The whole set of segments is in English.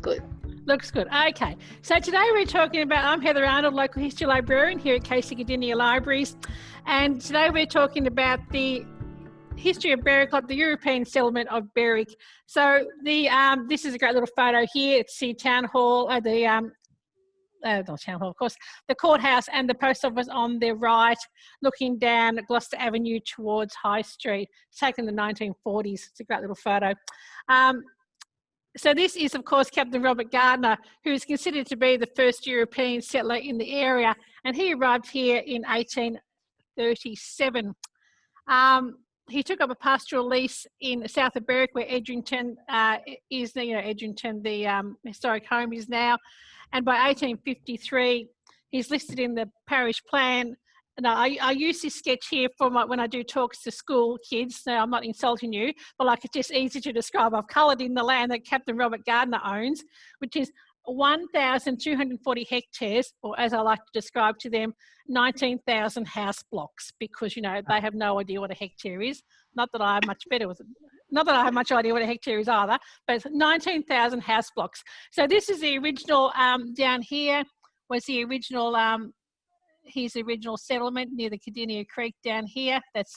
good. Looks good. Okay. So today we're talking about, I'm Heather Arnold, Local History Librarian here at Casey Gardenia Libraries. And today we're talking about the history of Berwick, like the European settlement of Berwick. So this is a great little photo here. It's the town hall, not town hall, of course, the courthouse and the post office on the right, looking down Gloucester Avenue towards High Street. It's taken in the 1940s. It's a great little photo. So this is, of course, Captain Robert Gardner, who is considered to be the first European settler in the area, and he arrived here in 1837. He took up a pastoral lease in south of Berwick, where Edrington is, Edrington, the historic home is now. And by 1853, he's listed in the parish plan. Now, I use this sketch here for when I do talks to school kids. Now, I'm not insulting you, but like it's just easy to describe. I've coloured in the land that Captain Robert Gardner owns, which is 1,240 hectares, or as I like to describe to them, 19,000 house blocks, because, you know, they have no idea what a hectare is. Not that I have much better with it. Not that I have much idea what a hectare is either, but it's 19,000 house blocks. So this is the original, down here was the original, his original settlement near the Gardenia Creek down here. That's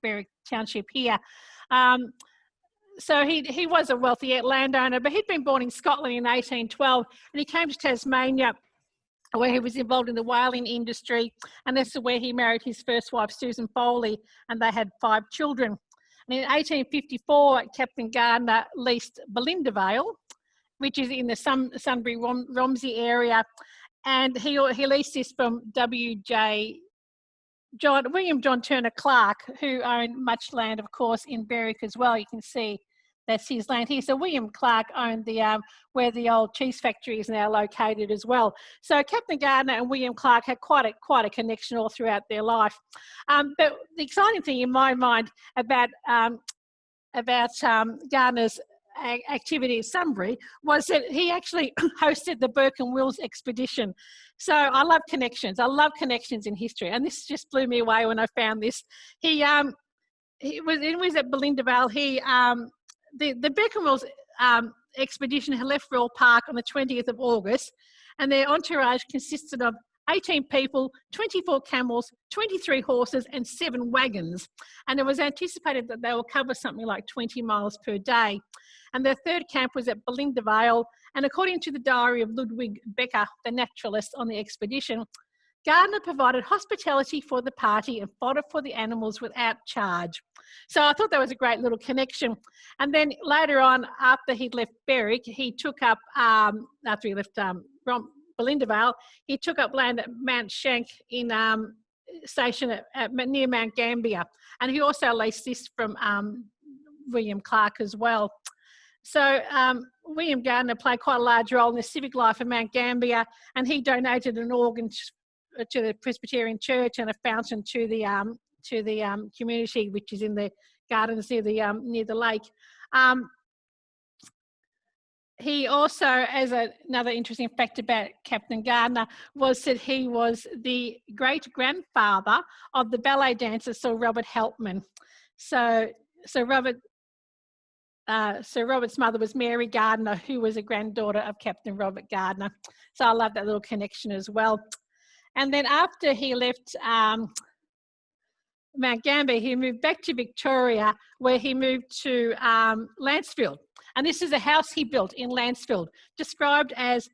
Berwick Township here. So he was a wealthy landowner, but he'd been born in Scotland in 1812, and he came to Tasmania, where he was involved in the whaling industry, and this is where he married his first wife, Susan Foley, and they had 5 children. And in 1854, Captain Gardner leased Belinda Vale, which is in the Sunbury Romsey area, and he leased this from William John Turner Clark, who owned much land, of course, in Berwick as well. You can see that's his land here. So William Clark owned the where the old cheese factory is now located as well. So Captain Gardner and William Clark had quite a connection all throughout their life. But the exciting thing in my mind about Gardner's activity at Sunbury was that he actually hosted the Burke and Wills expedition. So I love connections. I love connections in history, and this just blew me away when I found this. He was at Belinda Vale. The Burke and Wills expedition had left Royal Park on the 20th of August, and their entourage consisted of 18 people, 24 camels, 23 horses, and 7 wagons. And it was anticipated that they will cover something like 20 miles per day. And their third camp was at Belinda Vale. And according to the diary of Ludwig Becker, the naturalist on the expedition, Gardner provided hospitality for the party and fodder for the animals without charge. So I thought that was a great little connection. And then later on, after he'd left Berwick, he took up, after he left Belinda Vale, he took up land at Mount Shank in station near Mount Gambier. And he also leased this from William Clark as well. So William Gardner played quite a large role in the civic life of Mount Gambier, and he donated an organ to the Presbyterian Church and a fountain to the community, which is in the gardens near the lake. He also, as another interesting fact about Captain Gardner, was that he was the great-grandfather of the ballet dancer Sir Robert Helpman. So Robert's mother was Mary Gardner, who was a granddaughter of Captain Robert Gardner. So I love that little connection as well. And then after he left Mount Gambier, he moved back to Victoria, where he moved to Lancefield. And this is a house he built in Lancefield, described as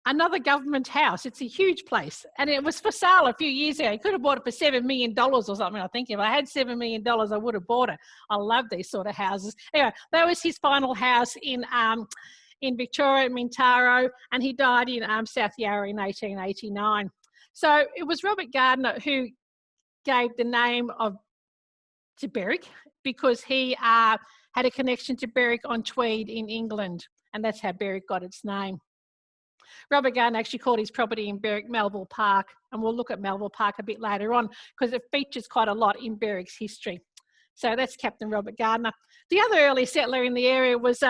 another government house. It's a huge place. And it was for sale a few years ago. He could have bought it for $7 million or something, I think. If I had $7 million, I would have bought it. I love these sort of houses. Anyway, that was his final house in Victoria, Mintaro, and he died in South Yarra in 1889. So it was Robert Gardner who gave the name to Berwick, because he had a connection to Berwick on Tweed in England, and that's how Berwick got its name. Robert Gardner actually called his property in Berwick Melville Park, and we'll look at Melville Park a bit later on because it features quite a lot in Berwick's history. So that's Captain Robert Gardner. The other early settler in the area was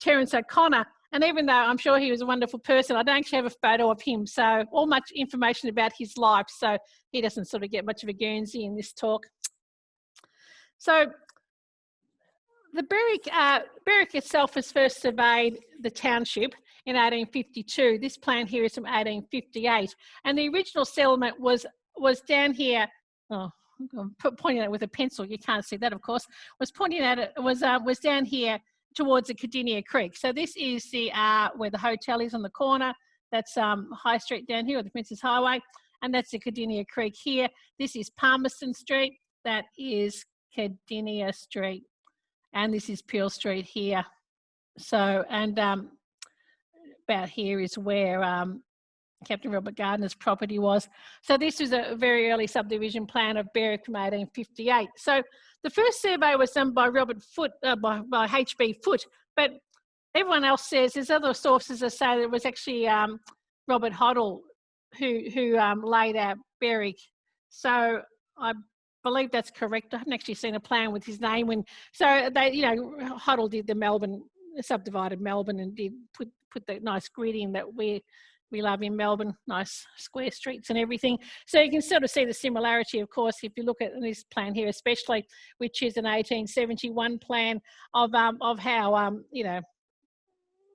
Terence O'Connor, and even though I'm sure he was a wonderful person, I don't actually have a photo of him, so all much information about his life, so he doesn't sort of get much of a Guernsey in this talk. So the Berwick itself was first surveyed, the township, in 1852. This plan here is from 1858, and the original settlement was down here. Oh, I'm pointing at it with a pencil. You can't see that, of course. Was pointing at it was down here towards the Cardinia Creek. So this is the where the hotel is on the corner. That's High Street down here, or the Princess Highway, and that's the Cardinia Creek here. This is Palmerston Street. That is Cardinia Street, and this is Peel Street here. So, and about here is where Captain Robert Gardner's property was. So this was a very early subdivision plan of Berwick from 1858. So the first survey was done by Robert Foote, by H.B. Foote, but everyone else says, there's other sources that say that it was actually Robert Hoddle who laid out Berwick. So I believe that's correct. I haven't actually seen a plan with his name. So they, you know, Hoddle did the Melbourne, subdivided Melbourne, and did put the nice grid in that we love in Melbourne, nice square streets and everything. So you can sort of see the similarity, of course, if you look at this plan here especially, which is an 1871 plan of how, you know,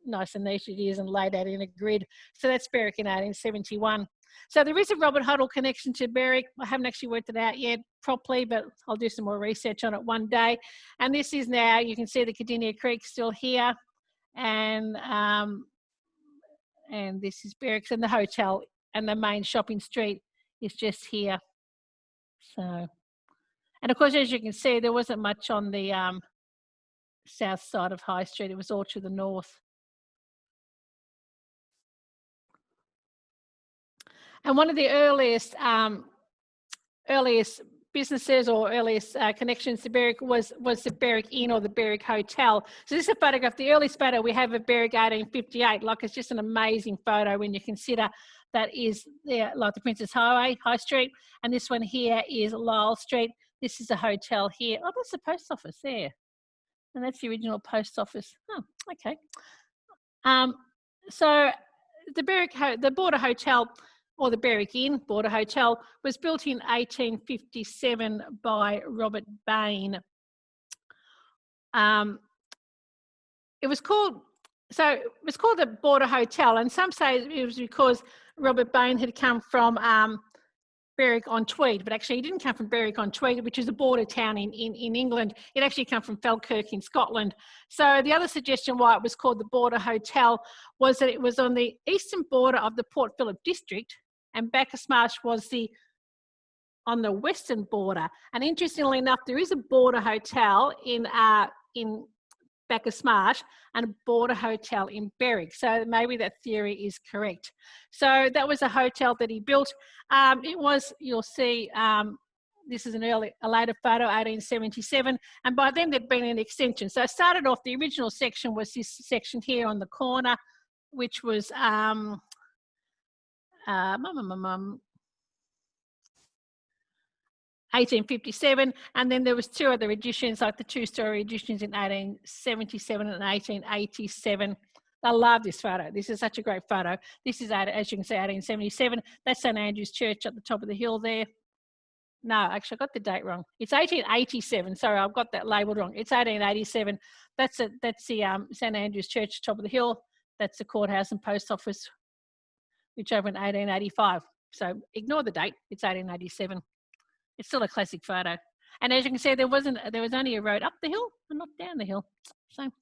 nice and neat it is and laid out in a grid. So that's Berwick in 1871. So there is a Robert Hoddle connection to Berwick. I haven't actually worked it out yet properly, but I'll do some more research on it one day. And this is now, you can see the Cardinia Creek still here, and this is Berwick's, and the hotel and the main shopping street is just here. So, and of course, as you can see, there wasn't much on the south side of High Street. It was all to the north. And one of the earliest businesses or earliest connections to Berwick was the Berwick Inn or the Berwick Hotel. So this is a photograph, the earliest photo we have of Berwick 1858. Like, it's just an amazing photo when you consider that is there, like the Princess Highway, High Street, and this one here is Lyle Street. This is a hotel here. Oh, that's the post office there. And that's the original post office. Oh, okay. So the Border Hotel, or the Berwick Inn Border Hotel, was built in 1857 by Robert Bain. It was called the Border Hotel, and some say it was because Robert Bain had come from Berwick-on-Tweed, but actually he didn't come from Berwick-on-Tweed, which is a border town in England. It actually came from Falkirk in Scotland. So the other suggestion why it was called the Border Hotel was that it was on the eastern border of the Port Phillip district, and Bacchus Marsh was on the western border. And interestingly enough, there is a border hotel in Bacchus Marsh and a border hotel in Berwick. So maybe that theory is correct. So that was a hotel that he built. It was, you'll see, this is a later photo, 1877, and by then there'd been an extension. So it started off, the original section was this section here on the corner, which was 1857, and then there was two other additions, like the two-story additions in 1877 and 1887. I love this photo. This is such a great photo. This is, as you can see, 1877. That's St Andrew's Church at the top of the hill there. No, actually, I got the date wrong. It's 1887. Sorry, I've got that labelled wrong. It's 1887. That's the St Andrew's Church, top of the hill. That's the courthouse and post office, which opened in 1885. So ignore the date. It's 1887. It's still a classic photo. And as you can see, there was only a road up the hill and not down the hill. So, and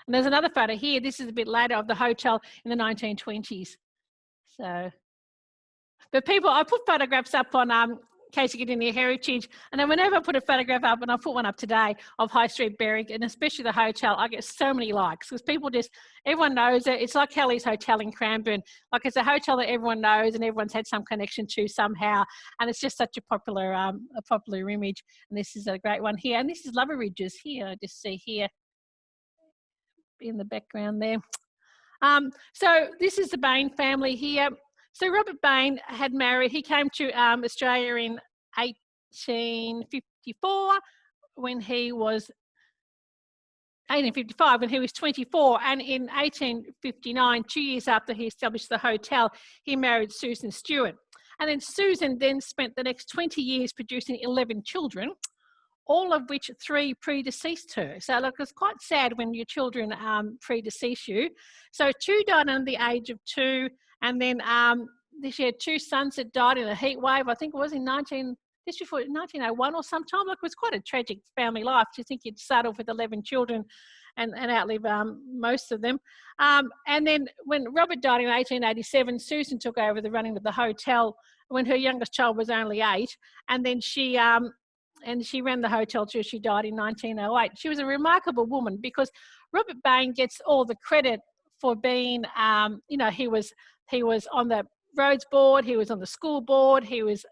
there's another photo here. This is a bit later, of the hotel in the 1920s. So, but people, I put photographs up on Casey Cardinia Heritage, and then whenever I put a photograph up, and I put one up today of High Street Berwick, and especially the hotel, I get so many likes because people everyone knows it. It's like Kelly's Hotel in Cranbourne. Like, it's a hotel that everyone knows and everyone's had some connection to somehow, and it's just such a popular image. And this is a great one here, and this is Lover Ridges here. I just see here in the background there. So this is the Bain family here. So Robert Bain had married, he came to Australia in 1854 when he was 1855 when he was 24, and in 1859, 2 years after he established the hotel, he married Susan Stewart. And then Susan then spent the next 20 years producing 11 children, all of which 3 predeceased her. So look, it's quite sad when your children predecease you. So 2 died under the age of 2, and then she had 2 sons that died in a heat wave. I think it was in 1901 or sometime. Look, it was quite a tragic family life. Do you think you'd start off with 11 children and outlive most of them? And then when Robert died in 1887, Susan took over the running of the hotel when her youngest child was only 8, and then she ran the hotel till she died in 1908. She was a remarkable woman because Robert Bain gets all the credit for being, you know, he was on the roads board, he was on the school board, he was,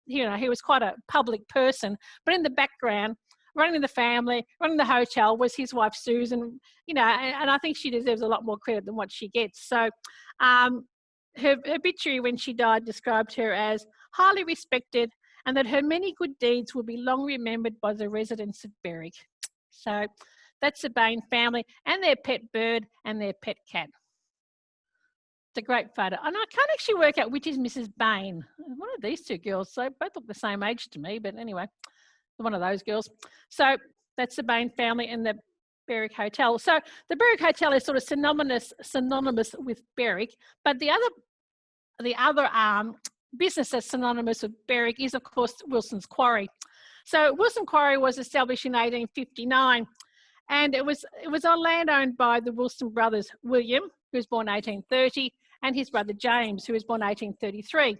you know, he was quite a public person, but in the background, running the family, running the hotel was his wife Susan, you know, and I think she deserves a lot more credit than what she gets. So her obituary when she died described her as highly respected, and that her many good deeds will be long remembered by the residents of Berwick. So that's the Bain family and their pet bird and their pet cat. It's a great photo. And I can't actually work out which is Mrs. Bain. One of these 2 girls, so both look the same age to me, but anyway, one of those girls. So that's the Bain family and the Berwick Hotel. So the Berwick Hotel is sort of synonymous with Berwick, but the other business that's synonymous with Berwick is, of course, Wilson's Quarry. So Wilson Quarry was established in 1859, and it was on land owned by the Wilson brothers, William, who was born 1830, and his brother James, who was born 1833.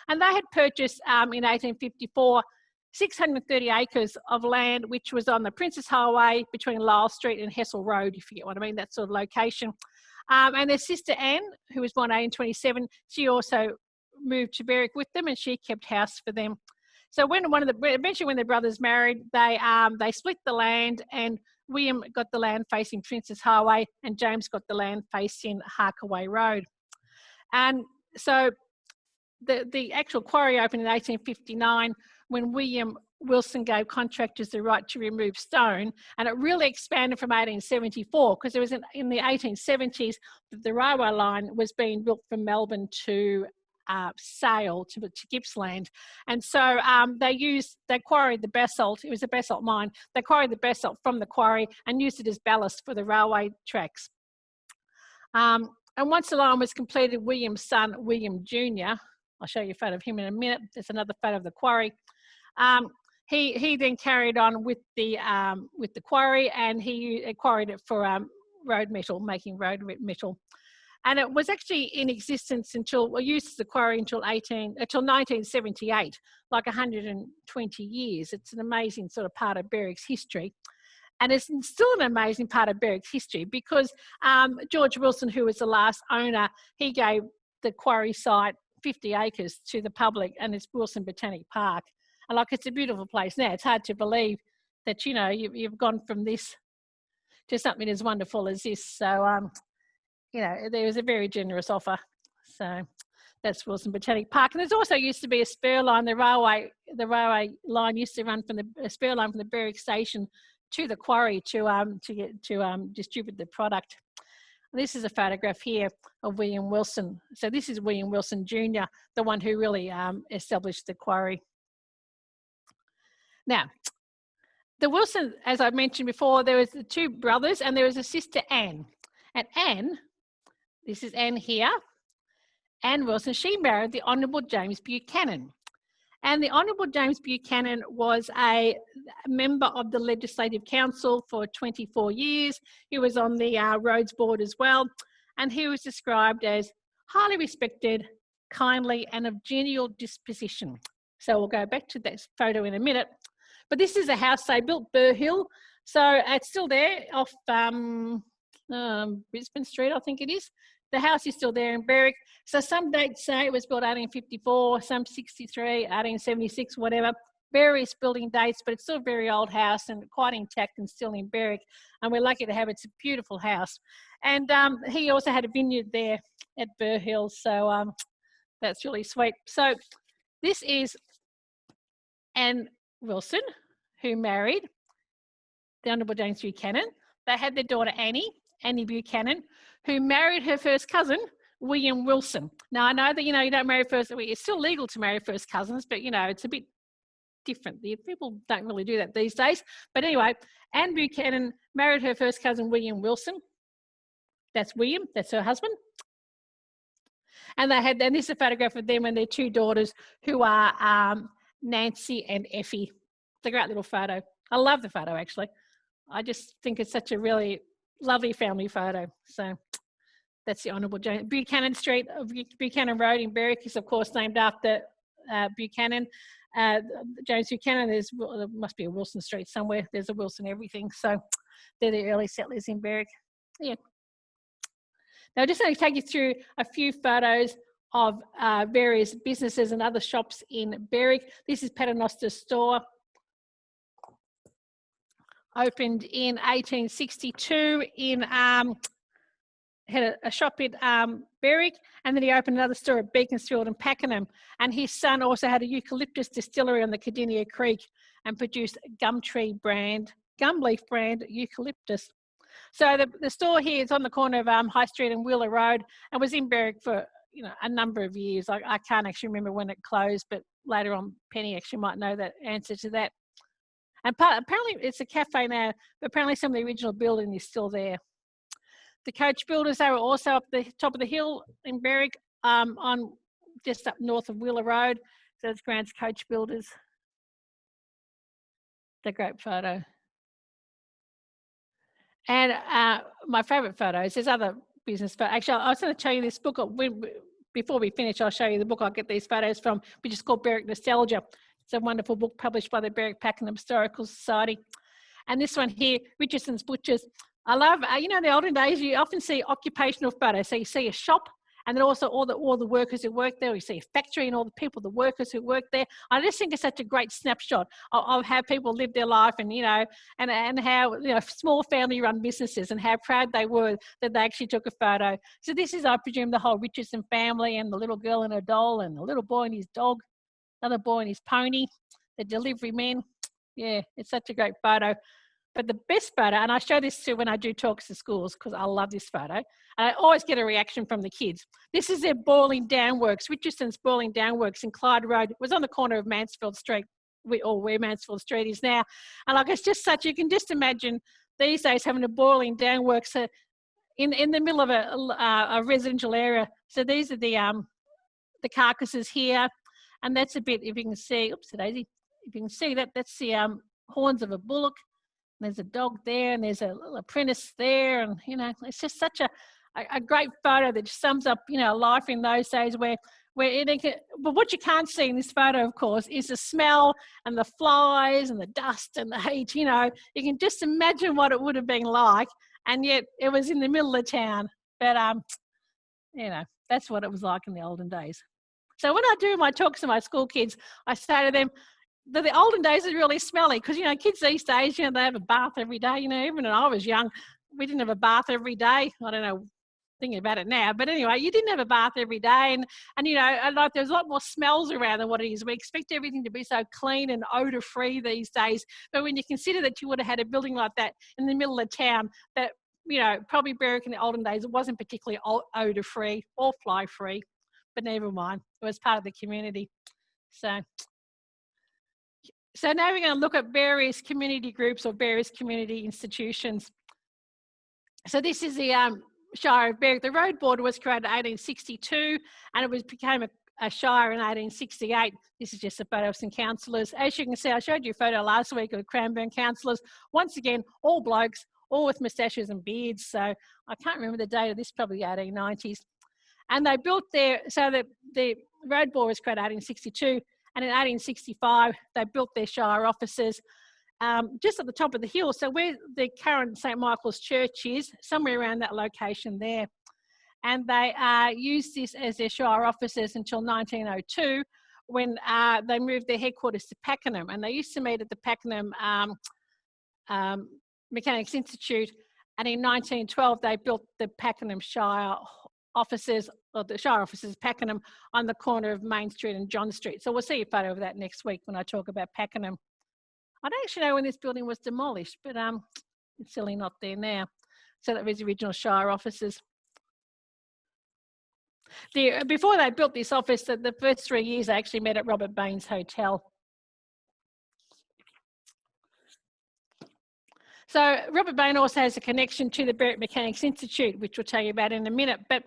And they had purchased in 1854 630 acres of land, which was on the Princes Highway between Lyle Street and Hessel Road, if you get what I mean, that sort of location. And their sister Anne, who was born 1827, she also moved to Berwick with them, and she kept house for them. So eventually when the brothers married, they split the land, and William got the land facing Princes Highway, and James got the land facing Harkaway Road. And so the actual quarry opened in 1859 when William Wilson gave contractors the right to remove stone, and it really expanded from 1874 because it was in the 1870s that the railway line was being built from Melbourne to Sale to Gippsland, and so they quarried the basalt. It was a basalt mine. They quarried the basalt from the quarry and used it as ballast for the railway tracks. And once the line was completed, William's son William Jr. I'll show you a photo of him in a minute. There's another photo of the quarry. He then carried on with the quarry, and he quarried it for road metal, making road metal. And it was actually in existence used as the quarry until 1978, like 120 years. It's an amazing sort of part of Berwick's history. And it's still an amazing part of Berwick's history because George Wilson, who was the last owner, he gave the quarry site 50 acres to the public, and it's Wilson Botanic Park. And like, it's a beautiful place now. It's hard to believe that, you know, you've gone from this to something as wonderful as this. So, you know, there was a very generous offer. So that's Wilson Botanic Park. And there's also used to be a spur line. The railway line used to run from a spur line from the Berwick station to the quarry to distribute the product. And this is a photograph here of William Wilson. So this is William Wilson Jr., the one who really established the quarry. Now, the Wilson, as I mentioned before, there was the 2 brothers, and there was a sister Anne. And Anne, this is Anne here, Anne Wilson, she married the Honourable James Buchanan. And the Honourable James Buchanan was a member of the Legislative Council for 24 years. He was on the Roads Board as well. And he was described as highly respected, kindly, and of genial disposition. So we'll go back to that photo in a minute. But this is a house they built, Burr Hill. So it's still there off Brisbane Street, I think it is. The house is still there in Berwick. So some dates say it was built 1854, some 63, 1876, whatever. Various building dates, but it's still a very old house and quite intact and still in Berwick. And we're lucky to have it. It's a beautiful house. And he also had a vineyard there at Burr Hill. So that's really sweet. So this is Anne Wilson, who married the Honourable James Buchanan. They had their daughter Annie Buchanan, who married her first cousin, William Wilson. Now, I know that, you know, you don't marry first, it's still legal to marry first cousins, but, you know, it's a bit different. The people don't really do that these days. But anyway, Anne Buchanan married her first cousin, William Wilson. That's William, that's her husband. And this is a photograph of them and their two daughters, who are Nancy and Effie. It's a great little photo. I love the photo, actually. I just think it's such a really lovely family photo. So that's the Honourable James. Buchanan Street, Buchanan Road in Berwick is, of course, named after Buchanan. James Buchanan, there must be a Wilson Street somewhere. There's a Wilson everything. So they're the early settlers in Berwick. Yeah. Now, I'm just going to take you through a few photos of various businesses and other shops in Berwick. This is Paternoster's store. Opened in 1862 had a shop in Berwick, and then he opened another store at Beaconsfield and Pakenham. And his son also had a eucalyptus distillery on the Cardinia Creek and produced gumleaf brand eucalyptus. So the store here is on the corner of High Street and Wheeler Road, and was in Berwick for a number of years. I can't actually remember when it closed, but later on Penny actually might know that answer to that. And apparently it's a cafe now, but apparently some of the original building is still there. The coach builders, they were also up the top of the hill in Berwick, on just up north of Wheeler Road. So it's Grant's Coach Builders. The great photo. And my favourite photos, there's other business photos. Actually, I was going to show you this book. Before we finish, I'll show you the book I'll get these photos from, which is called Berwick Nostalgia. It's a wonderful book published by the Berwick Pakenham Historical Society. And this one here, Richardson's Butchers. I love, in the olden days, you often see occupational photos. So you see a shop, and then also all the workers who work there. You see a factory and all the people, the workers who work there. I just think it's such a great snapshot of how people live their life, and and how small family-run businesses, and how proud they were that they actually took a photo. So this is, I presume, the whole Richardson family, and the little girl and her doll, and the little boy and his dog, another boy and his pony, the delivery men. Yeah, it's such a great photo. But the best photo, and I show this to when I do talks to schools because I love this photo, and I always get a reaction from the kids. This is their boiling down works, Richardson's boiling down works in Clyde Road. It was on the corner of Mansfield Street, or where Mansfield Street is now. And it's just such, you can just imagine these days having a boiling down works in the middle of a residential area. So these are the carcasses here, and that's a bit, if you can see, oops, Daisy, if you can see that's the horns of a bullock. There's a dog there, and there's a little apprentice there, and it's just such a great photo that just sums up life in those days where but what you can't see in this photo, of course, is the smell and the flies and the dust and the heat. You can just imagine what it would have been like, and yet it was in the middle of town. But that's what it was like in the olden days. So when I do my talks to my school kids, I say to them, the olden days is really smelly, because kids these days they have a bath every day. Even when I was young, we didn't have a bath every day. I don't know, thinking about it now, but anyway, you didn't have a bath every day, and there's a lot more smells around than what it is. We expect everything to be so clean and odor free these days, but when you consider that you would have had a building like that in the middle of town, that probably Berwick in the olden days, it wasn't particularly odor free or fly free, but never mind, it was part of the community. So now we're going to look at various community groups or various community institutions. So this is the Shire of Berwick. The road border was created in 1862, and it became a shire in 1868. This is just a photo of some councillors. As you can see, I showed you a photo last week of Cranbourne councillors. Once again, all blokes, all with moustaches and beards. So I can't remember the date of this, probably the 1890s. And they built so the road border was created in 1862. And in 1865, they built their shire offices just at the top of the hill. So where the current St Michael's Church is, somewhere around that location there. And they used this as their shire offices until 1902, when they moved their headquarters to Pakenham. And they used to meet at the Pakenham Mechanics Institute. And in 1912, they built the Pakenham Shire offices, or the shire offices, Pakenham, on the corner of Main Street and John Street. So we'll see a photo of that next week when I talk about Pakenham. I don't actually know when this building was demolished, but it's certainly not there now. So that was the original shire offices. Before they built this office, the first 3 years, I actually met at Robert Bain's Hotel. So Robert Bain also has a connection to the Berwick Mechanics Institute, which we'll tell you about in a minute. But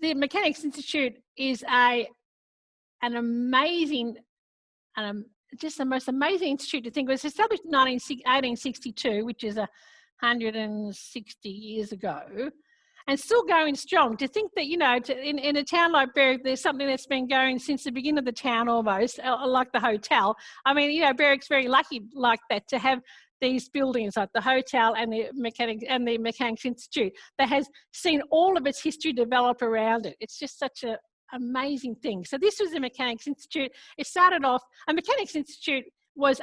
the Mechanics Institute is an amazing, just the most amazing institute to think. It was established in 1862, which is 160 years ago, and still going strong. To think that, you know, in a town like Berwick, there's something that's been going since the beginning of the town almost, like the hotel. I mean, you know, Berwick's very lucky like that to have these buildings like the hotel and the Mechanics Institute that has seen all of its history develop around it. It's just such an amazing thing. So this was the Mechanics Institute. It started off, a Mechanics Institute was,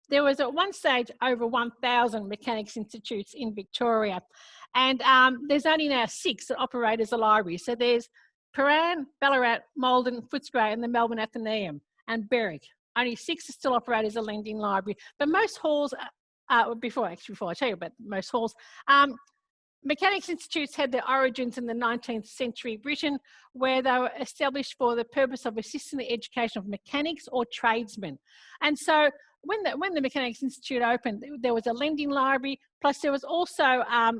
there was at one stage over 1,000 Mechanics Institutes in Victoria. And there's only now 6 that operate as a library. So there's Paran, Ballarat, Maldon, Footscray and the Melbourne Athenaeum and Berwick. Only 6 are still operate as a lending library. But most halls, before I tell you about most halls, Mechanics Institutes had their origins in the 19th century Britain, where they were established for the purpose of assisting the education of mechanics or tradesmen. And so when the Mechanics Institute opened, there was a lending library, plus there was also had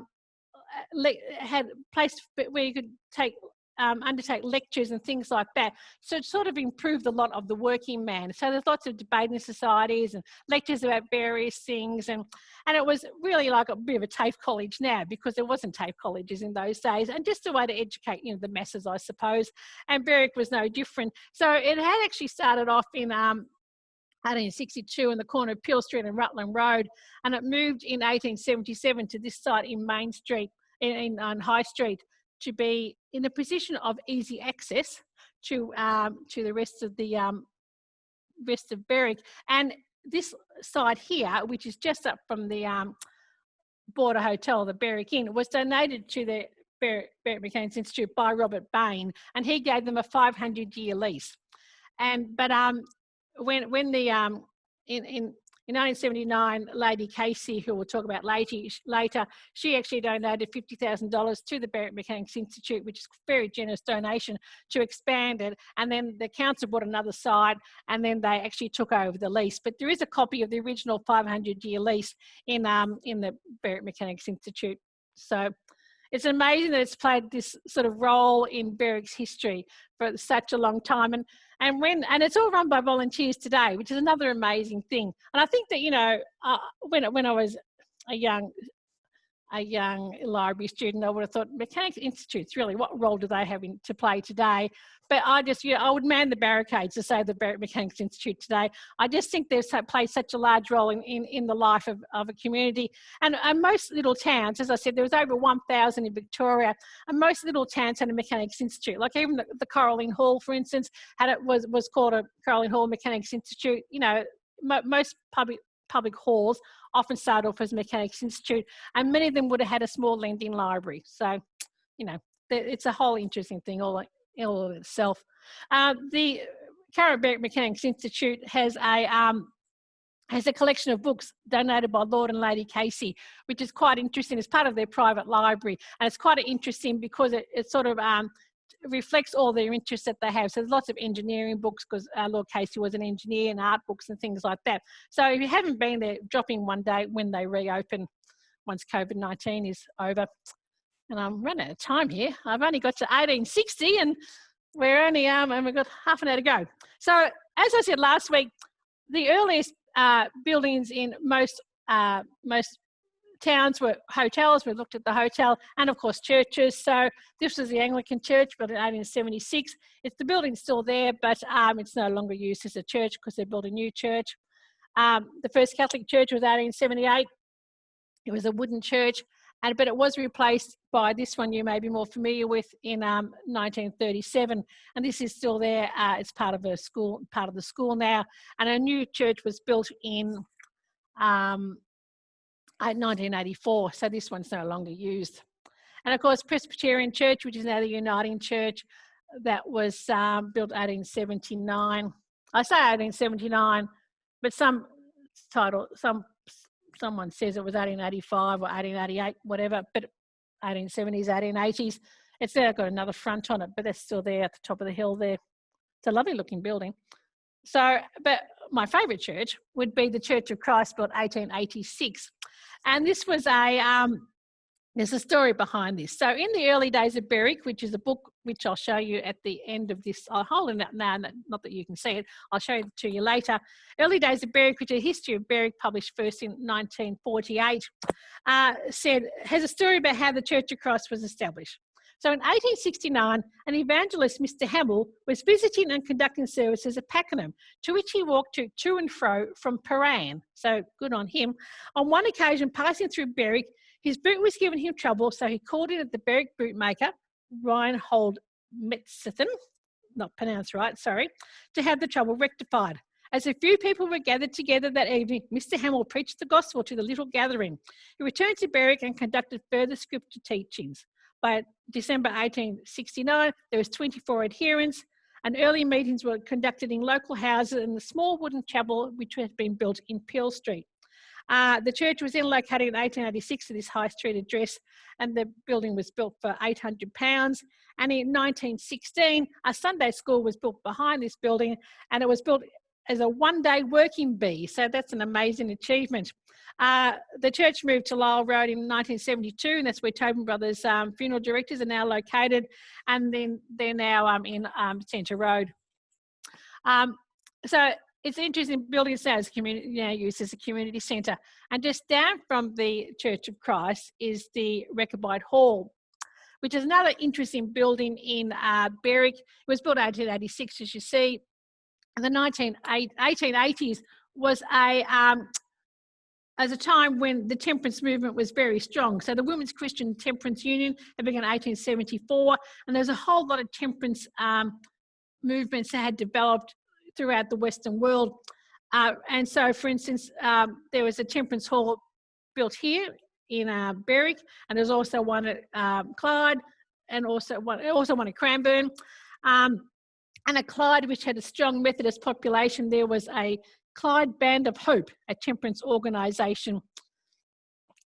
a place where you could undertake lectures and things like that. So it sort of improved a lot of the working man. So there's lots of debating societies and lectures about various things. And it was really like a bit of a TAFE college now, because there wasn't TAFE colleges in those days, and just a way to educate, you know, the masses, I suppose. And Berwick was no different. So it had actually started off in 1862 in the corner of Peel Street and Rutland Road, and it moved in 1877 to this site in Main Street, on High Street, to be in a position of easy access to the rest of Berwick. And this site here, which is just up from the Border Hotel, the Berwick Inn, was donated to the Berwick Mechanics Institute by Robert Bain, and he gave them a 500-year lease. But in 1979, Lady Casey, who we'll talk about later, she actually donated $50,000 to the Berwick Mechanics Institute, which is a very generous donation, to expand it. And then the council bought another side, and then they actually took over the lease. But there is a copy of the original 500-year lease in the Berwick Mechanics Institute. So it's amazing that it's played this sort of role in Berwick's history for such a long time. And it's all run by volunteers today, which is another amazing thing. And I think that, you know, when I was a young library student, I would have thought Mechanics Institutes, really, what role do they have to play today? But I would man the barricades to say the Berwick Mechanics Institute today. I just think they've played such a large role in the life of a community. And most little towns, as I said, there was over 1,000 in Victoria, and most little towns had a Mechanics Institute. Like even the Coralline Hall, for instance, was called a Coralline Hall Mechanics Institute. You know, most public halls often start off as Mechanics Institute, and many of them would have had a small lending library. So, you know, it's a whole interesting thing all of itself. The current Berwick Mechanics Institute has a collection of books donated by Lord and Lady Casey, which is quite interesting. It's part of their private library, and it's quite interesting because it sort of reflects all their interests that they have. So there's lots of engineering books, because Lord Casey was an engineer, and art books and things like that. So if you haven't been there, drop in one day when they reopen, once COVID-19 is over. And I'm running out of time here. I've only got to 1860, and we're only and we've got half an hour to go. So as I said last week, the earliest buildings in most towns were hotels. We looked at the hotel, and of course churches. So this was the Anglican church, built in 1876. The building's still there, but it's no longer used as a church because they built a new church. The first Catholic church was 1878. It was a wooden church, but it was replaced by this one you may be more familiar with in 1937, and this is still there. It's part of the school now, and a new church was built in 1984, so this one's no longer used. And of course, Presbyterian Church, which is now the Uniting Church, that was built 1879. I say 1879, but someone says it was 1885 or 1888, whatever, but 1870s, 1880s. It's now got another front on it, but that's still there at the top of the hill there. It's a lovely looking building. So, but my favourite church would be the Church of Christ, built 1886. And this was there's a story behind this. So in the early days of Berwick, which is a book which I'll show you at the end of this, I'll hold it up now, not that you can see it, I'll show it to you later. Early days of Berwick, which is a history of Berwick, published first in 1948, has a story about how the Church of Christ was established. So in 1869, an evangelist, Mr. Hamill, was visiting and conducting services at Pakenham, to which he walked to and fro from Paran. So good on him. On one occasion, passing through Berwick, his boot was giving him trouble, so he called in at the Berwick bootmaker, Reinhold Metzithen, not pronounced right, sorry, to have the trouble rectified. As a few people were gathered together that evening, Mr. Hamill preached the gospel to the little gathering. He returned to Berwick and conducted further scripture teachings. By December 1869, there was 24 adherents, and early meetings were conducted in local houses in the small wooden chapel which had been built in Peel Street. The church was then located in 1886 at this High Street address, and the building was built for £800. And in 1916, a Sunday school was built behind this building, and it was built as a one-day working bee. So that's an amazing achievement. The church moved to Lyle Road in 1972, and that's where Tobin Brothers funeral directors are now located, and then they're now in Centre Road. So it's interesting, building it now as a community, used as a community centre. And just down from the Church of Christ is the Rechabite Hall, which is another interesting building in Berwick. It was built in 1886, as you see. In the 1880s was as a time when the temperance movement was very strong. So the Women's Christian Temperance Union had begun in 1874, and there's a whole lot of temperance movements that had developed throughout the Western world. And so, for instance, there was a temperance hall built here in Berwick, and there's also one at Clyde, and also one at Cranbourne. And at Clyde, which had a strong Methodist population, there was a Clyde Band of Hope, a temperance organisation.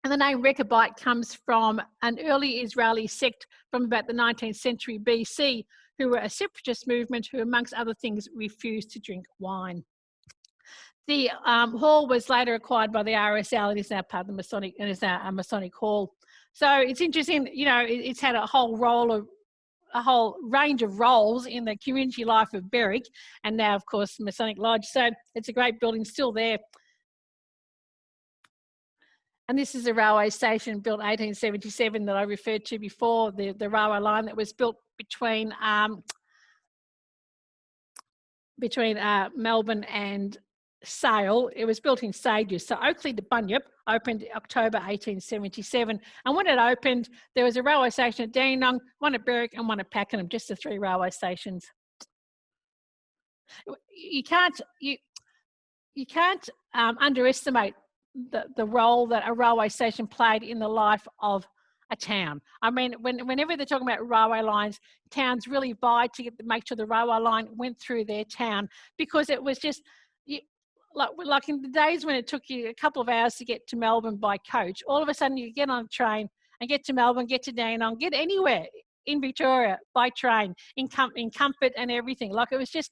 And the name Rechabite comes from an early Israeli sect from about the 19th century BC, who were a separatist movement who, amongst other things, refused to drink wine. The hall was later acquired by the RSL and is now part of the Masonic, and is now a Masonic hall. So it's interesting, it's had a whole range of roles in the community life of Berwick, and now, of course, Masonic Lodge. So it's a great building, still there. And this is a railway station built in 1877 that I referred to before, the railway line that was built between Melbourne and Sale. It was built in stages. So Oakley to Bunyip opened October 1877. And when it opened, there was a railway station at Dandenong, one at Berwick and one at Pakenham, just the 3 railway stations. You can't underestimate the role that a railway station played in the life of a town. I mean, whenever they're talking about railway lines, towns really vied to make sure the railway line went through their town, because it was just, like in the days when it took you a couple of hours to get to Melbourne by coach, all of a sudden you get on a train and get to Melbourne, get to Dandenong, get anywhere in Victoria by train, in comfort and everything. Like it was just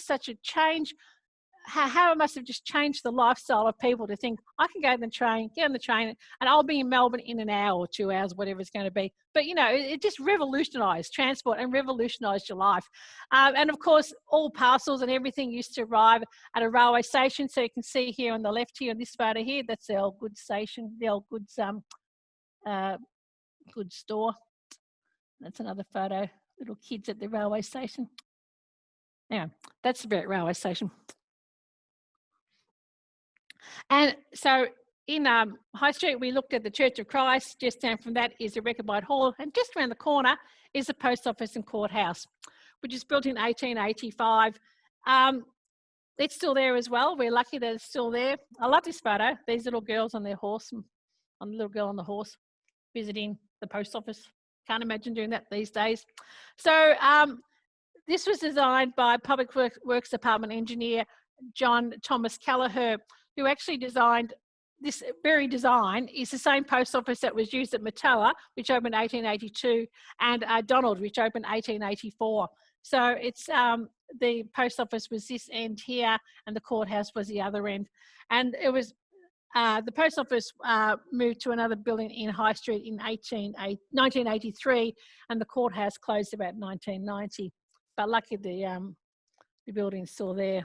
such a change. How it must have just changed the lifestyle of people to think, I can go on the train, get on the train, and I'll be in Melbourne in an hour or 2 hours, whatever it's going to be. But, it just revolutionised transport and revolutionised your life. And, of course, all parcels and everything used to arrive at a railway station. So you can see here on the left here, in this photo here, that's the old goods station, the old goods goods store. That's another photo, little kids at the railway station. Anyway, that's the Berwick railway station. And so in High Street, we looked at the Church of Christ. Just down from that is the Rechabite Hall. And just around the corner is the Post Office and Courthouse, which is built in 1885. It's still there as well. We're lucky that it's still there. I love this photo. These little girls on their horse, on the little girl on the horse, visiting the post office. Can't imagine doing that these days. So this was designed by Public Works Department engineer John Thomas Callagher, who actually designed this very design. Is the same post office that was used at Matoa, which opened 1882, and Donald, which opened 1884. So it's the post office was this end here, and the courthouse was the other end. And it was the post office moved to another building in High Street in 1983, and the courthouse closed about 1990. But lucky the building's still there.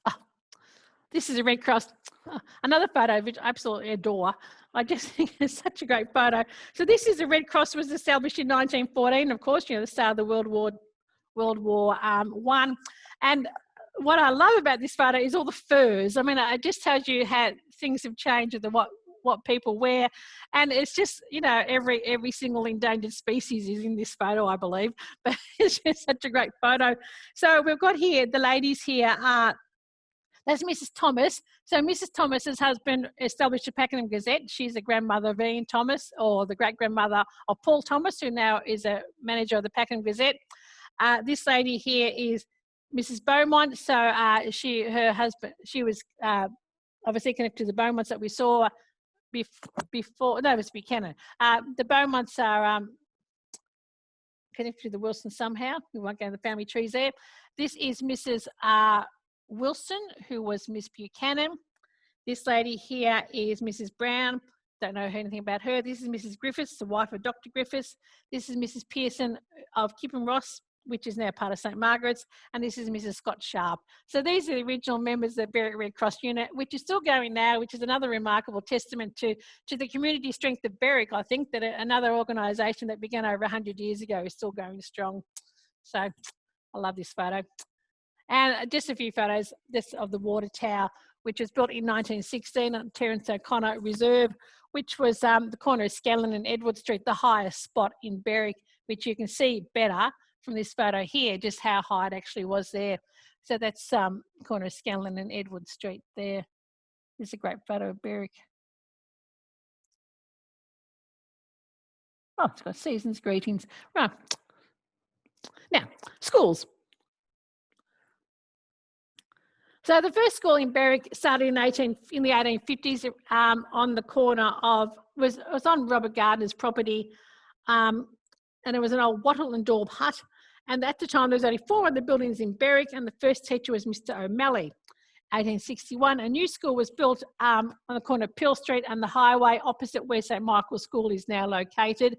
Oh, this is a Red Cross. Another photo which I absolutely adore. I just think it's such a great photo. So this is the Red Cross, was established in 1914. Of course, you know, the start of the World War One. And what I love about this photo is all the furs. I mean, it just tells you how things have changed with what people wear, and it's just, you know, every single endangered species is in this photo, I believe. But it's just such a great photo. So we've got here the ladies here are. That's Mrs. Thomas. So Mrs. Thomas's husband established the Pakenham Gazette. She's the grandmother of Ian Thomas, or the great-grandmother of Paul Thomas, who now is a manager of the Pakenham Gazette. This lady here is Mrs. Beaumont. So her husband, she was obviously connected to the Beaumonts that we saw before. No, it was Buchanan. The Beaumonts are connected to the Wilsons somehow. We won't go into the family trees there. This is Mrs. Wilson, who was Miss Buchanan. This lady here is Mrs. Brown. Don't know anything about her. This is Mrs. Griffiths, the wife of Dr. Griffiths. This is Mrs. Pearson of Kippen Ross, which is now part of St. Margaret's. And this is Mrs. Scott Sharp. So these are the original members of the Berwick Red Cross unit, which is still going now, which is another remarkable testament to the community strength of Berwick. I think that another organisation that began over 100 years ago is still going strong. So I love this photo. And just a few photos this of the water tower, which was built in 1916 on Terence O'Connor Reserve, which was the corner of Scanlon and Edward Street, the highest spot in Berwick, which you can see better from this photo here, just how high it actually was there. So that's corner of Scanlon and Edward Street there. This is a great photo of Berwick. Oh, it's got season's greetings. Right. Now, schools. So the first school in Berwick started in the 1850s on the corner of, it was on Robert Gardner's property, and it was an old wattle and daub hut. And at the time, there was only 4 other buildings in Berwick, and the first teacher was Mr. O'Malley. 1861, a new school was built on the corner of Peel Street and the highway opposite where St. Michael's School is now located.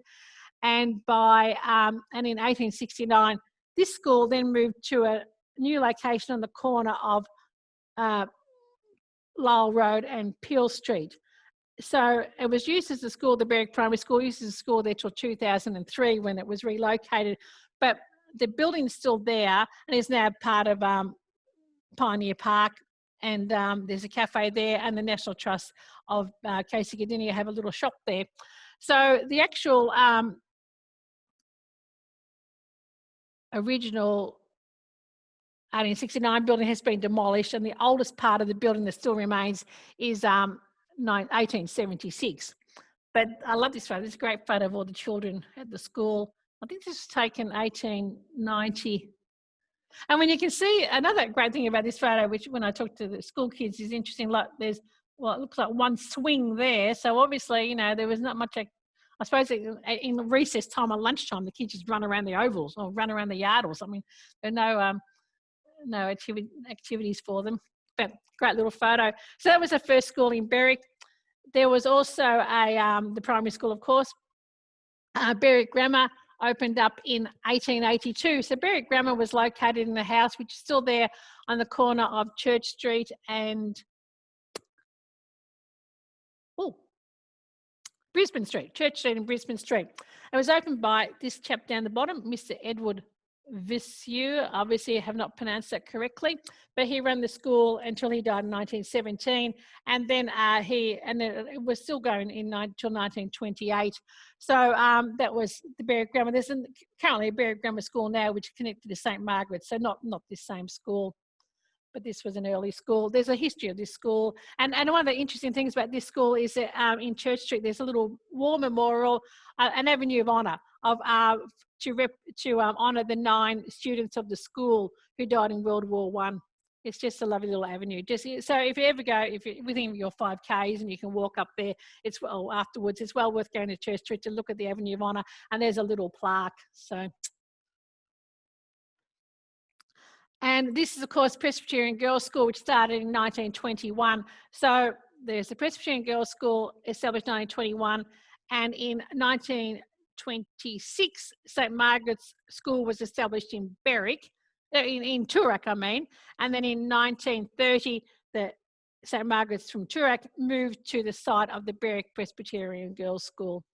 And in 1869, this school then moved to a new location on the corner of Lyle Road and Peel Street. So it was used as a school, the Berwick Primary School used as a school there till 2003 when it was relocated. But the building's still there and is now part of Pioneer Park. And there's a cafe there, and the National Trust of Casey Gardenia have a little shop there. So the actual original 1869 building has been demolished, and the oldest part of the building that still remains is 1876. But I love this photo. It's a great photo of all the children at the school. I think this was taken 1890. And when you can see, another great thing about this photo, which when I talk to the school kids is interesting, like there's, well, it looks like one swing there. So obviously, you know, there was not much, I suppose in recess time or lunchtime, the kids just run around the ovals or run around the yard or something. There are no activities for them, but great little photo. So that was the first school in Berwick. There was also the primary school, of course. Berwick Grammar opened up in 1882. So Berwick Grammar was located in the house, which is still there on the corner of Church Street and Brisbane Street, Church Street and Brisbane Street. It was opened by this chap down the bottom, Mr. Edward Vissieu. Obviously, I have not pronounced that correctly, but he ran the school until he died in 1917, and then it was still going until 1928. So that was the Berwick Grammar. There's currently a Berwick Grammar School now, which is connected to St. Margaret's, so not this same school, but this was an early school. There's a history of this school, and one of the interesting things about this school is that in Church Street there's a little war memorial, an avenue of honour to honour the 9 students of the school who died in World War I. It's just a lovely little avenue. So if you ever go, if you're within your 5Ks and you can walk up there, afterwards, it's well worth going to Church Street to look at the avenue of honour, and there's a little plaque. So And this is, of course, Presbyterian Girls' School, which started in 1921. So there's the Presbyterian Girls' School, established in 1921, and in 1926, St Margaret's School was established in Berwick, in Toorak, I mean, and then in 1930, the St Margaret's from Toorak moved to the site of the Berwick Presbyterian Girls' School.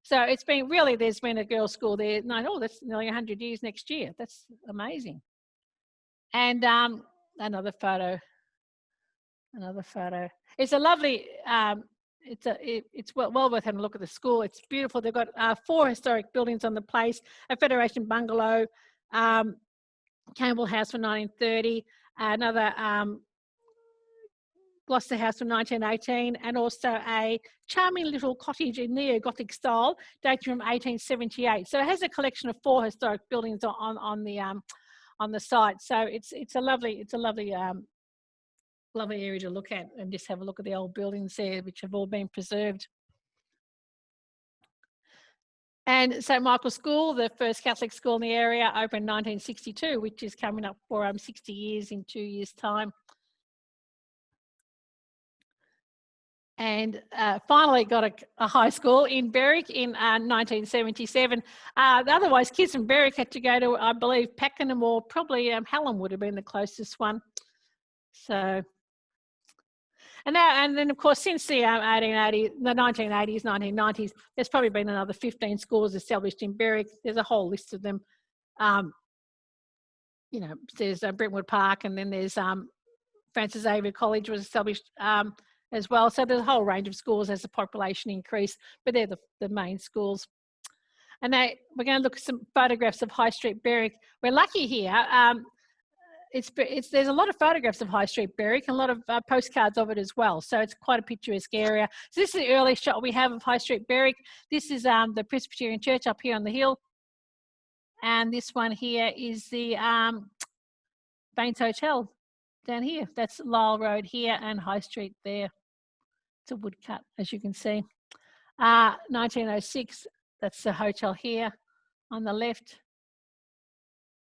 So it's been really, there's been a girls' school there. Oh, that's nearly 100 years next year. That's amazing. And another photo. It's a lovely, it's well worth having a look at the school. It's beautiful. They've got 4 historic buildings on the place, a Federation bungalow, Campbell House from 1930, another Gloucester House from 1918, and also a charming little cottage in neo-Gothic style, dating from 1878. So it has a collection of 4 historic buildings on the site. So it's a lovely area to look at, and just have a look at the old buildings there, which have all been preserved. And St Michael's School, the first Catholic school in the area, opened in 1962, which is coming up for 60 years in 2 years' time. And finally got a high school in Berwick in 1977. Otherwise, kids from Berwick had to go to, I believe, Pakenham, or probably Hallam would have been the closest one. So, and then of course, since the 1980s, 1990s, there's probably been another 15 schools established in Berwick. There's a whole list of them. You know, there's Brentwood Park, and then there's Francis Xavier College was established as well. So there's a whole range of schools as the population increased, but they're the main schools. And we're going to look at some photographs of High Street Berwick. We're lucky here. There's a lot of photographs of High Street Berwick and a lot of postcards of it as well. So it's quite a picturesque area. So this is the earliest shot we have of High Street Berwick. This is the Presbyterian Church up here on the hill. And this one here is the Baines Hotel down here. That's Lyle Road here and High Street there. It's a woodcut, as you can see. 1906, that's the hotel here on the left,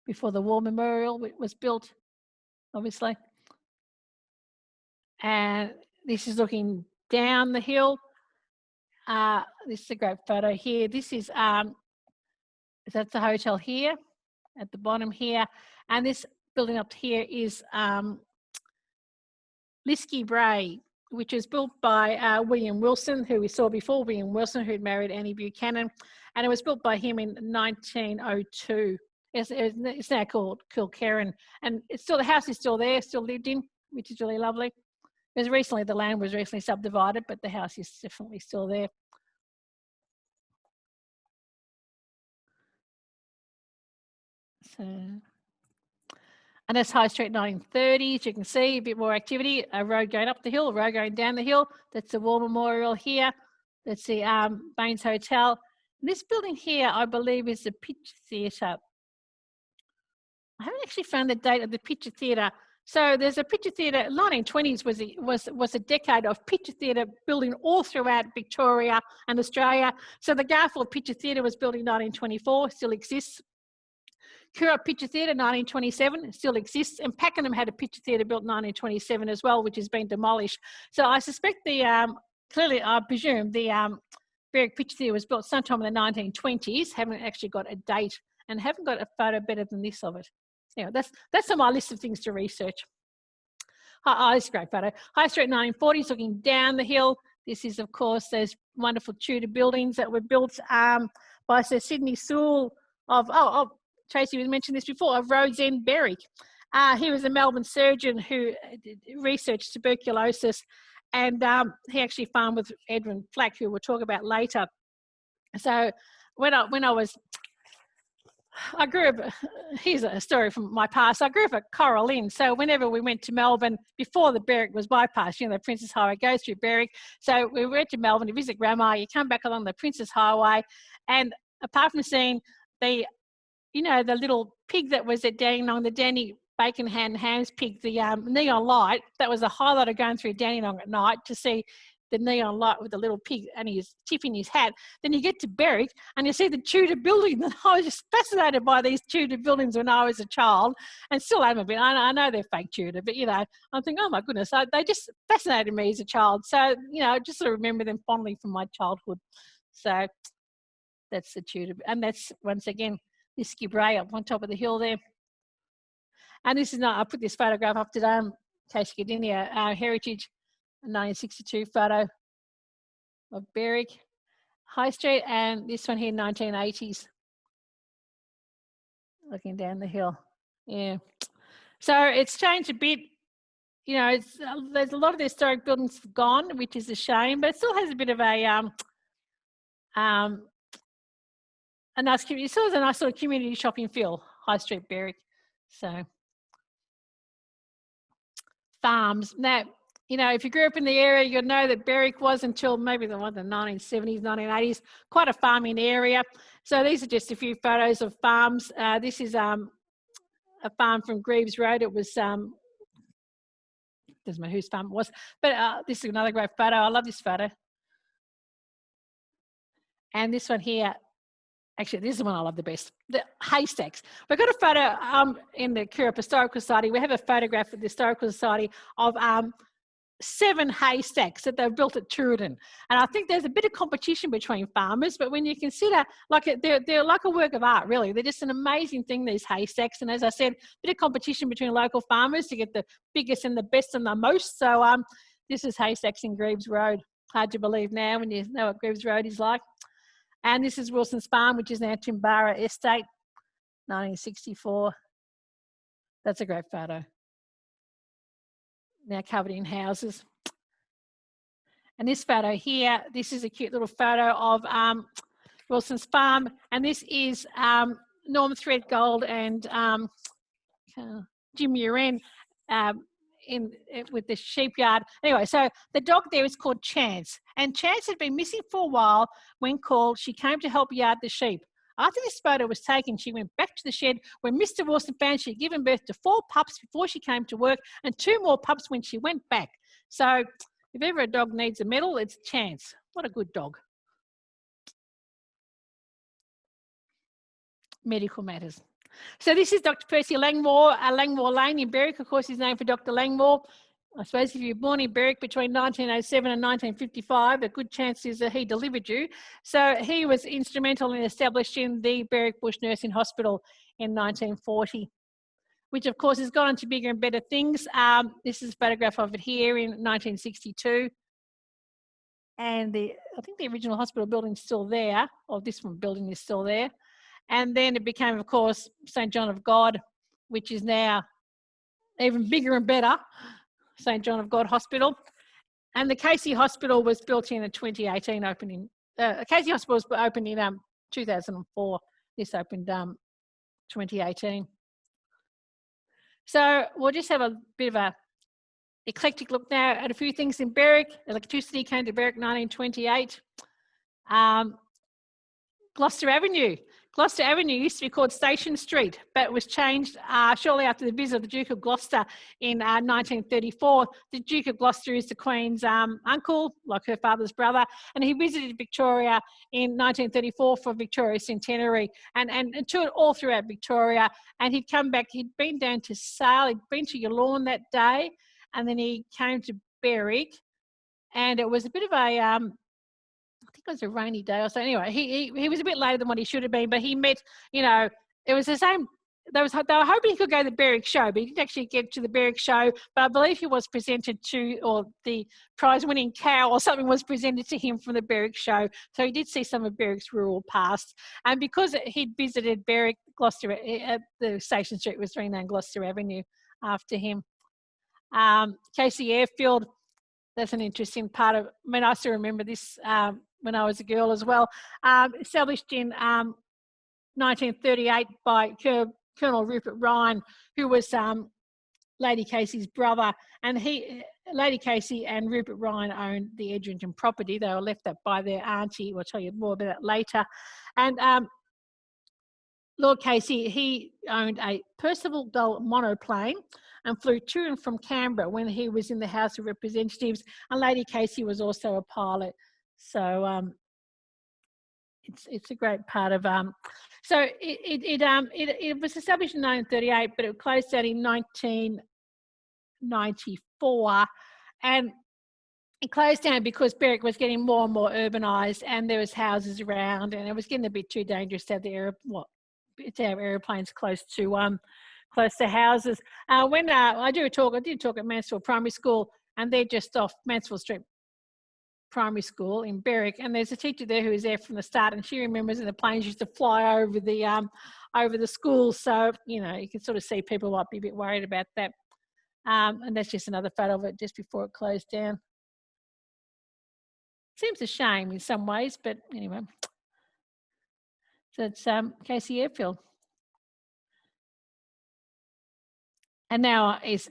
before the War Memorial was built, obviously. And this is looking down the hill. This is a great photo here. This is, that's the hotel here at the bottom here. And this building up here is Liskey Bray, which was built by William Wilson, who we saw before, William Wilson, who'd married Annie Buchanan. And it was built by him in 1902. It's now called Kilkerran, and it's still, the house is still there, still lived in, which is really lovely. The land was recently subdivided, but the house is definitely still there. So, and that's High Street 1930s. You can see a bit more activity. A road going up the hill, a road going down the hill. That's the War Memorial here. That's the Baines Hotel. And this building here, I believe, is the Picture Theatre. I haven't actually found the date of the Picture Theatre. So there's a Picture Theatre. 1920s was a decade of Picture Theatre building all throughout Victoria and Australia. So the Garfield Picture Theatre was built in 1924, still exists. Curragh Picture Theatre, 1927, still exists. And Pakenham had a Picture Theatre built in 1927 as well, which has been demolished. So I suspect clearly, I presume the Berwick Picture Theatre was built sometime in the 1920s. Haven't actually got a date, and haven't got a photo better than this of it. Yeah, that's on my list of things to research. Oh, this is a great photo. High Street 1940s, looking down the hill. This is, of course, those wonderful Tudor buildings that were built by Sir Sidney Sewell of Tracy was mentioned this before, of Rhodes End, Berwick. He was a Melbourne surgeon who researched tuberculosis, and he actually farmed with Edwin Flack, who we'll talk about later. So I grew up, here's a story from my past. I grew up at Coral Inn. So whenever we went to Melbourne, before the Berwick was bypassed, the Princess Highway goes through Berwick. So we went to Melbourne to visit Grandma. You come back along the Princess Highway. And apart from seeing the little pig that was at Dandenong, the Danny Bacon Hams pig, the neon light, that was the highlight of going through Dandenong at night, to see the neon light with the little pig and his tip in his hat. Then you get to Berwick and you see the Tudor building. And I was just fascinated by these Tudor buildings when I was a child, and still am a bit. I know they're fake Tudor, but, you know, I'm thinking, oh my goodness, they just fascinated me as a child. So, you know, I just sort of remember them fondly from my childhood. So that's the Tudor. And that's, once again, this Skibray up on top of the hill there. And this is not, I put this photograph up today in case you get in here, Heritage 1962 photo of Berwick High Street, and this one here, 1980s, looking down the hill. Yeah. So it's changed a bit. You know, there's a lot of the historic buildings gone, which is a shame, but it still has a bit of a nice community. It still has a nice sort of community shopping feel, High Street Berwick. So farms. Now, you know, if you grew up in the area, you'll know that Berwick was, until maybe the 1970s, 1980s, quite a farming area. So these are just a few photos of farms. This is a farm from Greaves Road. It was, doesn't matter whose farm it was, but this is another great photo. I love this photo. And this one here, actually, this is the one I love the best, the haystacks. We've got a photo in the Keurup Historical Society. We have a photograph at the Historical Society of 7 haystacks that they've built at Tooradin. And I think there's a bit of competition between farmers, but when you consider, like, they're like a work of art, really. They're just an amazing thing, these haystacks. And as I said, a bit of competition between local farmers to get the biggest and the best and the most. So this is haystacks in Greaves Road. Hard to believe now when you know what Greaves Road is like. And this is Wilson's Farm, which is now Timbara Estate, 1964. That's a great photo. Now covered in houses. And this photo here, this is a cute little photo of Wilson's Farm. And this is Norm Threadgold and Jim Uren with the sheepyard. Anyway, so the dog there is called Chance. And Chance had been missing for a while. When called, she came to help yard the sheep. After this photo was taken, she went back to the shed where Mr. Wilson found she had given birth to 4 pups before she came to work, and 2 more pups when she went back. So if ever a dog needs a medal, it's Chance. What a good dog. Medical matters. So this is Dr. Percy Langmore, Langmore Lane in Berwick. Of course, he's named for Dr. Langmore. I suppose if you were born in Berwick between 1907 and 1955, a good chance is that he delivered you. So he was instrumental in establishing the Berwick Bush Nursing Hospital in 1940, which of course has gone on to bigger and better things. This is a photograph of it here in 1962. And I think the original hospital building's still there, or this one building is still there. And then it became, of course, St. John of God, which is now even bigger and better, St. John of God Hospital. And the Casey Hospital was built in 2018 opening. Casey Hospital was opened in 2004. This opened 2018. So we'll just have a bit of a eclectic look now at a few things in Berwick. Electricity came to Berwick 1928. Gloucester Avenue. Gloucester Avenue used to be called Station Street, but it was changed shortly after the visit of the Duke of Gloucester in 1934. The Duke of Gloucester is the Queen's uncle, like her father's brother, and he visited Victoria in 1934 for Victoria Centenary and toured all throughout Victoria. And he'd come back, he'd been down to Sale, he'd been to Yallourn that day, and then he came to Berwick, and it was a bit of a I think it was a rainy day or so. Anyway, he was a bit later than what he should have been, but he met, you know, it was the same. They were hoping he could go to the Berwick show, but he didn't actually get to the Berwick show. But I believe he was presented to, or the prize-winning cow or something was presented to him from the Berwick show. So he did see some of Berwick's rural past. And because he'd visited Berwick, Gloucester, the Station Street was renamed Gloucester Avenue after him. Casey Airfield, that's an interesting part of, I mean, I still remember this when I was a girl as well. Established in 1938 by Colonel Rupert Ryan, who was Lady Casey's brother, and Lady Casey and Rupert Ryan owned the Edrington property. They were left that by their auntie. We'll tell you more about that later. And Lord Casey, he owned a Percival Gull monoplane, and flew to and from Canberra when he was in the House of Representatives. And Lady Casey was also a pilot. So it's a great part of so it was established in 1938, but it closed down in 1994, and it closed down because Berwick was getting more and more urbanised, and there was houses around, and it was getting a bit too dangerous to have to have aeroplanes close to houses. When I did talk at Mansfield Primary School, and they're just off Mansfield Street Primary School in Berwick, and there's a teacher there who was there from the start, and she remembers when the planes used to fly over the school. So you can sort of see people might be a bit worried about that. And that's just another photo of it just before it closed down. Seems a shame in some ways, but anyway. So it's Casey Airfield. And now it's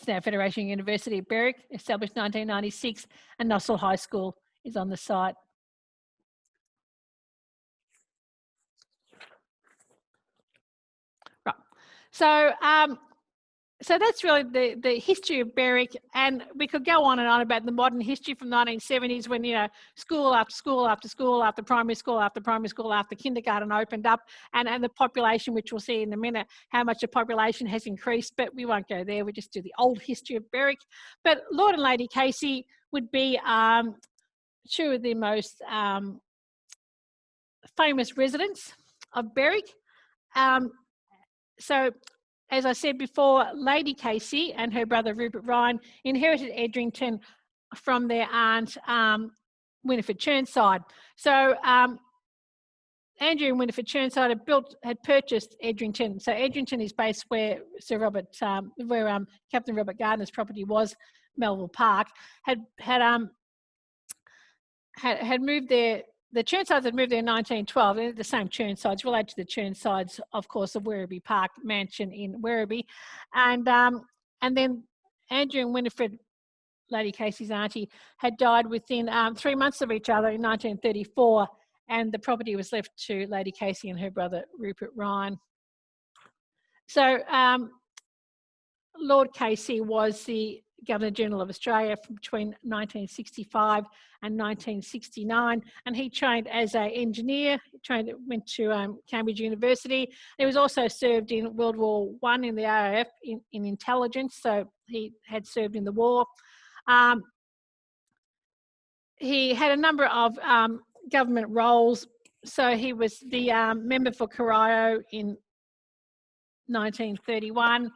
now Federation University of Berwick, established 1996, and Nossal High School is on the site. Right. So that's really the history of Berwick, and we could go on and on about the modern history from the 1970s when, school after school after school after primary school after primary school after kindergarten opened up, and the population, which we'll see in a minute, how much the population has increased, but we won't go there. We just do the old history of Berwick. But Lord and Lady Casey would be two of the most famous residents of Berwick. So, as I said before, Lady Casey and her brother Rupert Ryan inherited Edrington from their aunt Winifred Chirnside. So Andrew and Winifred Chirnside had purchased Edrington. So Edrington is based where Captain Robert Gardner's property was, Melville Park. Had moved there. The Chirnsides had moved there in 1912. They're the same Chirnsides, related to the Chirnsides, of course, of Werribee Park Mansion in Werribee. And then Andrew and Winifred, Lady Casey's auntie, had died within 3 months of each other in 1934, and the property was left to Lady Casey and her brother Rupert Ryan. So Lord Casey was the Governor-General of Australia between 1965 and 1969, and he trained as an engineer, went to Cambridge University. He was also served in World War I in the RAF in intelligence, so he had served in the war. He had a number of government roles, so he was the member for Corio in 1931.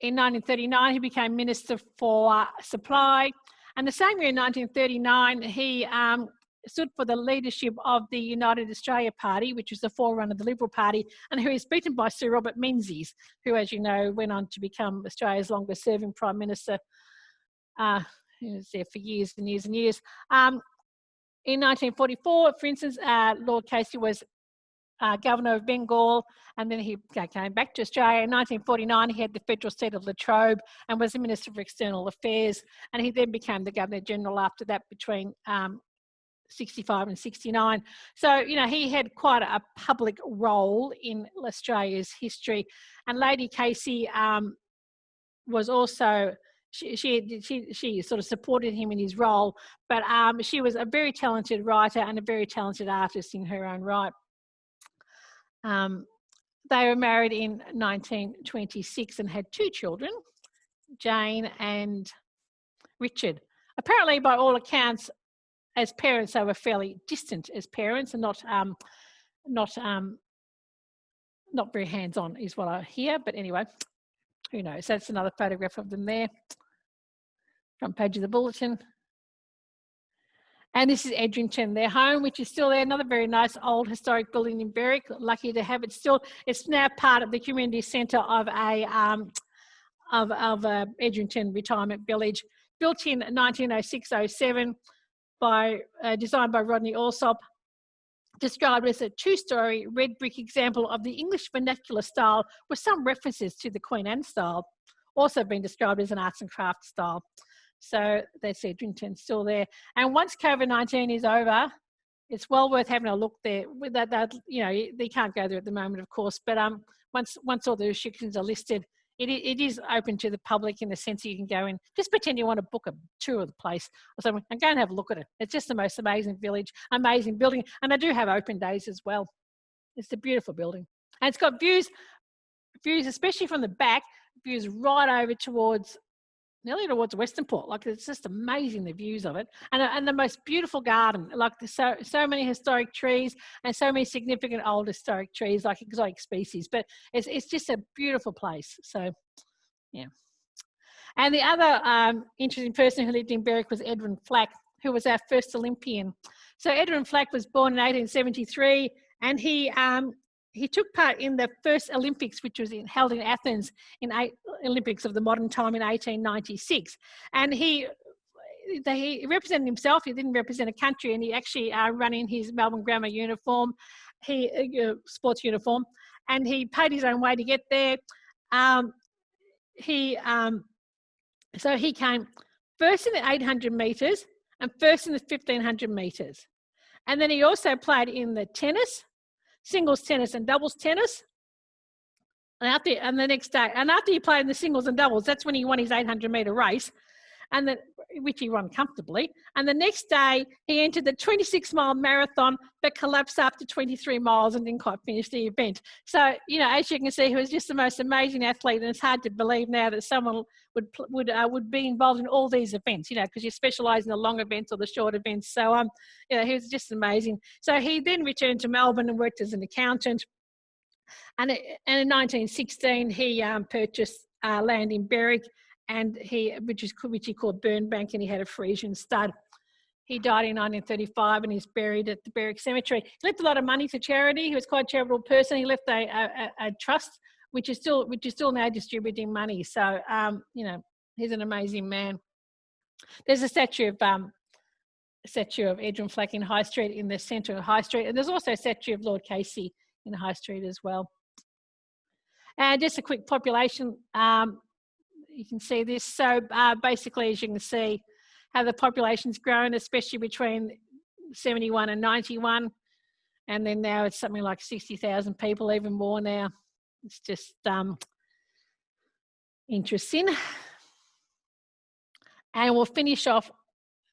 In 1939, he became Minister for Supply. And the same year in 1939, he stood for the leadership of the United Australia Party, which was the forerunner of the Liberal Party, and who was beaten by Sir Robert Menzies, who, as you know, went on to become Australia's longest serving Prime Minister. He was there for years and years and years. In 1944, for instance, Lord Casey was Governor of Bengal, and then he came back to Australia. In 1949, he had the federal seat of Latrobe and was the Minister for External Affairs, and he then became the Governor-General after that between 65 and 69. So, he had quite a public role in Australia's history. And Lady Casey was also, she sort of supported him in his role, but she was a very talented writer and a very talented artist in her own right. They were married in 1926 and had 2 children, Jane and Richard. Apparently, by all accounts, as parents, they were fairly distant as parents and not very hands-on, is what I hear. But anyway, who knows? That's another photograph of them there. Front page of the bulletin. And this is Edrington, their home, which is still there. Another very nice old historic building in Berwick. Lucky to have it still. It's now part of the community centre of Edrington Retirement Village, built in 1906-07 designed by Rodney Alsop, described as a 2-storey red brick example of the English vernacular style with some references to the Queen Anne style. Also been described as an arts and crafts style. So that's Edrington, still there. And once COVID-19 is over, it's well worth having a look there. With that, they can't go there at the moment, of course, but once all the restrictions are lifted, it is open to the public in the sense that you can go in, just pretend you want to book a tour of the place or something, and go and have a look at it. It's just the most amazing village, amazing building, and they do have open days as well. It's a beautiful building, and it's got views, especially from the back, views right over towards, nearly towards Western Port. Like, it's just amazing, the views of it, and the most beautiful garden. Like, there's so many historic trees and so many significant old historic trees, like exotic species. But it's just a beautiful place. So, yeah. And the other interesting person who lived in Berwick was Edwin Flack, who was our first Olympian. So Edwin Flack was born in 1873, and he took part in the first Olympics, which was held in Athens, in Olympics of the modern time in 1896. And he represented himself. He didn't represent a country, and he actually ran in his Melbourne Grammar uniform, sports uniform, and he paid his own way to get there. So he came first in the 800 metres and first in the 1500 metres. And then he also played in the tennis, singles tennis and doubles tennis. And the next day, and after he played in the singles and doubles, that's when he won his 800 metre race, which he won comfortably. And the next day, he entered the 26-mile marathon, but collapsed after 23 miles and didn't quite finish the event. So, as you can see, he was just the most amazing athlete, and it's hard to believe now that someone would be involved in all these events, because you specialise in the long events or the short events. So, he was just amazing. So he then returned to Melbourne and worked as an accountant. And in 1916, he purchased land in Berwick, which he called Burnbank, and he had a Frisian stud. He died in 1935 and he's buried at the Berwick Cemetery. He left a lot of money to charity. He was quite a charitable person. He left a trust, which is still now distributing money. So, he's an amazing man. There's a statue of Edwin Flack in High Street, in the centre of High Street, and there's also a statue of Lord Casey in High Street as well. And just a quick population. You can see this. So basically, as you can see, how the population's grown, especially between 71 and 91. And then now it's something like 60,000 people, even more now. It's just interesting. And we'll finish off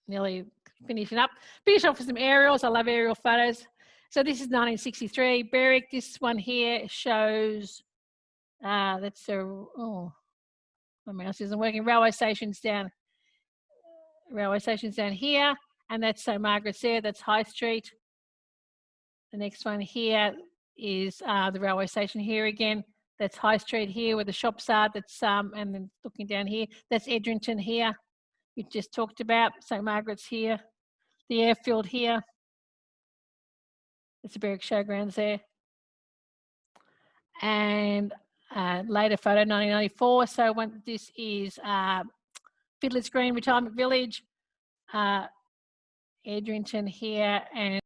with some aerials. I love aerial photos. So this is 1963, Berwick. This one here shows, my mouse isn't working. Railway stations down here, and that's St Margaret's there. That's High Street. The next one here is the railway station here again. That's High Street here where the shops are. That's and then looking down here, that's Edrington here. We just talked about St Margaret's here. The airfield here. It's the Berwick Showgrounds there. And later photo, 1994. So this is Fiddler's Green Retirement Village, Edrington here, and